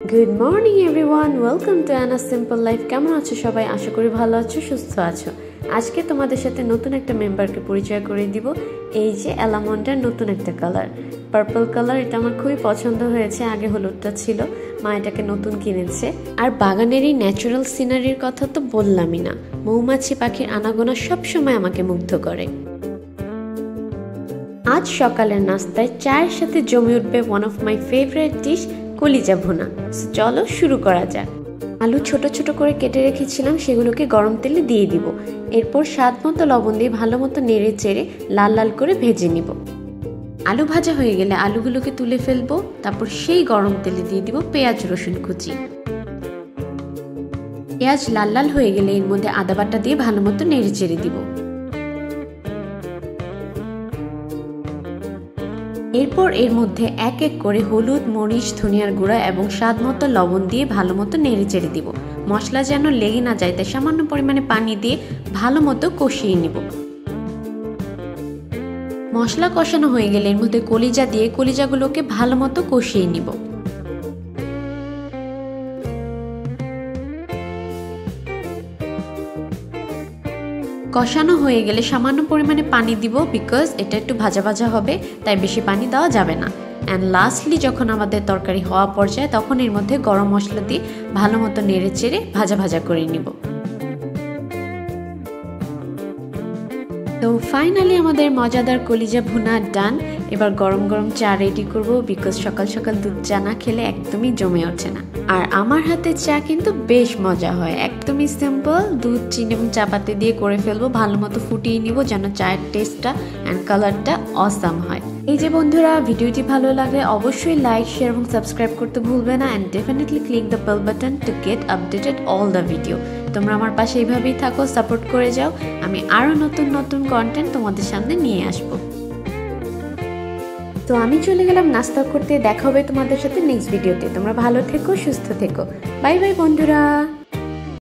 Good morning everyone, welcome to Anna simple life. কেমন আছো সবাই? আশা করি ভালো আছো, সুস্থ আছো। আজকে তোমাদের সাথে নতুন একটা মেম্বারকে পরিচয় করে দিব। এই যে অ্যালামন্ডের নতুন একটা কালার, পার্পল কালার। এটা আমার খুবই পছন্দ হয়েছে। আগে হলুদটা ছিল, মা এটাকে নতুন কিনেছে। আর বাগানের এই ন্যাচারাল সিনারির কথা তো বললামই না। মৌমাছি পাখির আনাগোনা সবসময় আমাকে মুগ্ধ করে। আজ সকালের নাস্তায় চায়ের সাথে জমে উঠবে one of my favourite dish, কলিজা ভুনা। চলো শুরু করা যাক। আলু ছোট ছোট করে কেটে রেখেছিলাম, সেগুলোকে গরম তেলে দিয়ে দিব। এরপর স্বাদ মতো লবণ দিয়ে ভালো মতো নেড়ে চেড়ে লাল লাল করে ভেজে নিব। আলু ভাজা হয়ে গেলে আলুগুলোকে তুলে ফেলবো। তারপর সেই গরম তেলে দিয়ে দিব পেঁয়াজ রসুন কুচি। পেঁয়াজ লাল লাল হয়ে গেলে এর মধ্যে আদা বাটা দিয়ে ভালো মতো নেড়ে চেড়ে দিব। এরপর এর মধ্যে এক এক করে হলুদ, মরিচ, ধনিয়ার গুঁড়া এবং স্বাদ মতো লবণ দিয়ে ভালো মতো নেড়ে চেড়ে দিব। মশলা যেন লেগে না যায় তাই সামান্য পরিমাণে পানি দিয়ে ভালো মতো কষিয়ে নিব। মশলা কষানো হয়ে গেলে এর মধ্যে কলিজা দিয়ে কলিজাগুলোকে ভালো মতো কষিয়ে নিব। কষানো হয়ে গেলে সামান্য পরিমাণে পানি দিব, বিকজ এটা একটু ভাজা ভাজা হবে, তাই বেশি পানি দেওয়া যাবে না। অ্যান্ড লাস্টলি যখন আমাদের তরকারি হওয়া পর্যায়ে তখন এর মধ্যে গরম মশলা দিয়ে ভালো মতো নেড়ে চেড়ে ভাজা ভাজা করে নিব। তো ফাইনালি আমাদের মজাদার কলিজা ভুনা ডান। এবার গরম গরম চা রেডি করব, বিকজ সকাল সকাল দুধ চা না খেলে একদমই জমে ওঠে না। আর আমার হাতের চা কিন্তু বেশ মজা হয়, একদমই সিম্পল। দুধ, চিনি এবং চা পাতি দিয়ে করে ফেলবো, ভালো মতো ফুটিয়ে নিব যেন চায়ের টেস্টটা অ্যান্ড কালারটা অসাম হয়। এই যে বন্ধুরা, ভিডিওটি ভালো লাগলে অবশ্যই লাইক, শেয়ার এবং সাবস্ক্রাইব করতে ভুলবে না। And definitely click the bell button to get updated all the video. তোমরা আমার পাশে এইভাবেই থাকো, সাপোর্ট করে যাও। আমি আরও নতুন নতুন কন্টেন্ট তোমাদের সামনে নিয়ে আসবো। তো আমি চলে গেলাম নাস্তা করতে। দেখা হবে তোমাদের সাথে নেক্সট ভিডিওতে। তোমরা ভালো থেকো, সুস্থ থেকো। বাই বাই বন্ধুরা।